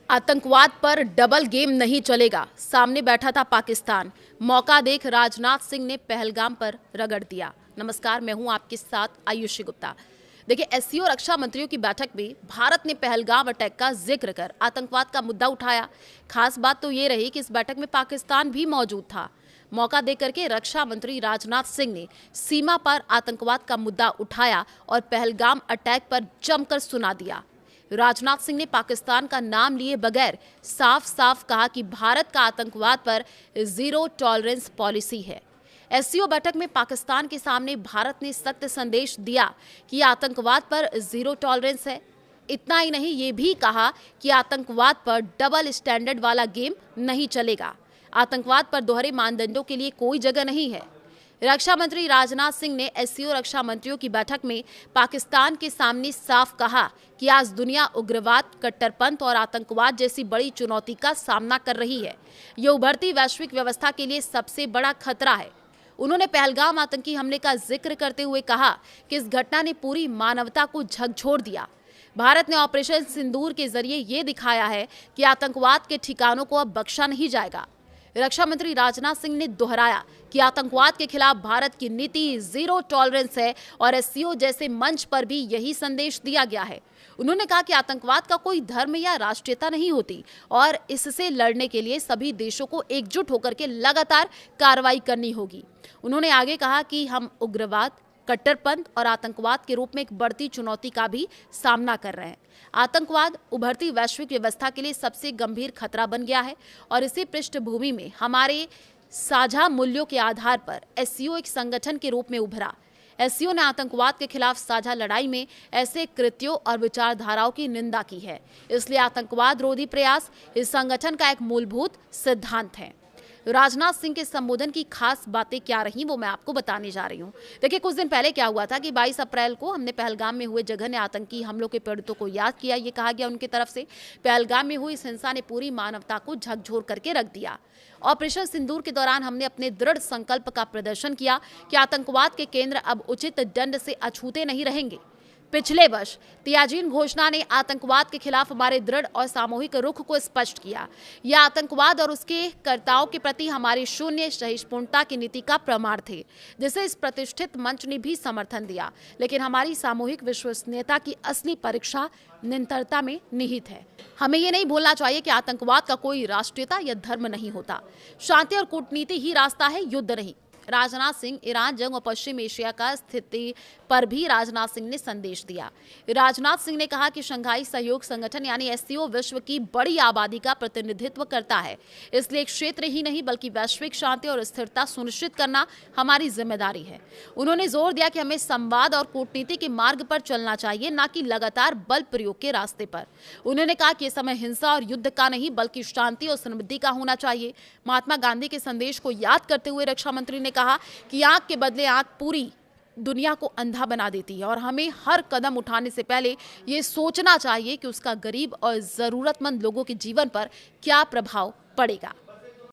आतंकवाद पर double game नहीं चलेगा। सामने बैठा था पाकिस्तान, मौका देख राजनाथ सिंह ने पहलगाम पर रगड़ दिया। नमस्कार, मैं हूं आपके साथ आयुषी गुप्ता। देखिए, एससीओ रक्षा मंत्रियों की बैठक में भारत ने पहलगाम अटैक का जिक्र कर आतंकवाद का मुद्दा उठाया। खास बात तो ये रही कि इस बैठक में पाकिस्तान भी मौजूद था। मौका देकर के रक्षा मंत्री राजनाथ सिंह ने सीमा पर आतंकवाद का मुद्दा उठाया और पहलगाम अटैक पर जमकर सुना दिया। राजनाथ सिंह ने पाकिस्तान का नाम लिए बगैर साफ साफ कहा कि भारत का आतंकवाद पर जीरो टॉलरेंस पॉलिसी है। एससीओ बैठक में पाकिस्तान के सामने भारत ने सख्त संदेश दिया कि आतंकवाद पर जीरो टॉलरेंस है। इतना ही नहीं, ये भी कहा कि आतंकवाद पर डबल स्टैंडर्ड वाला गेम नहीं चलेगा। आतंकवाद पर दोहरे मानदंडों के लिए कोई जगह नहीं है। रक्षा मंत्री राजनाथ सिंह ने एससीओ रक्षा मंत्रियों की बैठक में पाकिस्तान के सामने साफ कहा कि आज दुनिया उग्रवाद, कट्टरपंथ और आतंकवाद जैसी बड़ी चुनौती का सामना कर रही है। ये उभरती वैश्विक व्यवस्था के लिए सबसे बड़ा खतरा है। उन्होंने पहलगाम आतंकी हमले का जिक्र करते हुए कहा कि इस घटना ने पूरी मानवता को झकझोर दिया। भारत ने ऑपरेशन सिंदूर के जरिए ये दिखाया है कि आतंकवाद के ठिकानों को अब बख्शा नहीं जाएगा। रक्षा मंत्री राजनाथ सिंह ने दोहराया कि आतंकवाद के खिलाफ भारत की नीति जीरो टॉलरेंस है और एससीओ जैसे मंच पर भी यही संदेश दिया गया है। उन्होंने कहा कि आतंकवाद का कोई धर्म या राष्ट्रीयता नहीं होती और इससे लड़ने के लिए सभी देशों को एकजुट होकर के लगातार कार्रवाई करनी होगी। उन्होंने आगे कहा कि हम उग्रवाद, कट्टरपंथ और आतंकवाद के रूप में एक बढ़ती चुनौती का भी सामना कर रहे हैं। आतंकवाद उभरती वैश्विक व्यवस्था के लिए सबसे गंभीर खतरा बन गया है और इसी पृष्ठभूमि में हमारे साझा मूल्यों के आधार पर एससीओ एक संगठन के रूप में उभरा। एससीओ ने आतंकवाद के खिलाफ साझा लड़ाई में ऐसे कृत्यों और विचारधाराओं की निंदा की है। इसलिए आतंकवाद रोधी प्रयास इस संगठन का एक मूलभूत सिद्धांत है। राजनाथ सिंह के संबोधन की खास बातें क्या रही वो मैं आपको बताने जा रही हूँ। देखिए, कुछ दिन पहले क्या हुआ था कि 22 अप्रैल को हमने पहलगाम में हुए जघन्य आतंकी हमलों के पीड़ितों को याद किया। ये कहा गया उनकी तरफ से पहलगाम में हुई इस हिंसा ने पूरी मानवता को झकझोर करके रख दिया। ऑपरेशन सिंदूर के दौरान हमने अपने दृढ़ संकल्प का प्रदर्शन किया कि आतंकवाद के केंद्र अब उचित दंड से अछूते नहीं रहेंगे। पिछले वर्ष तियाजिन घोषणा ने आतंकवाद के खिलाफ हमारे दृढ़ और सामूहिक रुख को स्पष्ट किया। यह आतंकवाद और उसके कर्ताओं के प्रति हमारी शून्य सहिष्णुता की नीति का प्रमाण थे, जिसे इस प्रतिष्ठित मंच ने भी समर्थन दिया। लेकिन हमारी सामूहिक विश्वसनीयता की असली परीक्षा निरंतरता में निहित है। हमें ये नहीं भूलना चाहिए कि आतंकवाद का कोई राष्ट्रीयता या धर्म नहीं होता। शांति और कूटनीति ही रास्ता है, युद्ध नहीं। राजनाथ सिंह ईरान जंग और पश्चिम एशिया का स्थिति पर भी राजनाथ सिंह ने संदेश दिया। राजनाथ सिंह ने कहा कि शंघाई सहयोग संगठन यानी एससीओ विश्व की बड़ी आबादी का प्रतिनिधित्व करता है। इसलिए एक क्षेत्र ही नहीं बल्कि वैश्विक शांति और स्थिरता सुनिश्चित करना हमारी जिम्मेदारी है। उन्होंने जोर दिया कि हमें संवाद और कूटनीति के मार्ग पर चलना चाहिए, न कि लगातार बल प्रयोग के रास्ते पर। उन्होंने कहा कि यह समय हिंसा और युद्ध का नहीं बल्कि शांति और समृद्धि का होना चाहिए। महात्मा गांधी के संदेश को याद करते हुए रक्षा मंत्री ने कहा कि आंख के बदले आंख पूरी दुनिया को अंधा बना देती है और हमें हर कदम उठाने से पहले ये सोचना चाहिए कि उसका गरीब और जरूरतमंद लोगों के जीवन पर क्या प्रभाव पड़ेगा।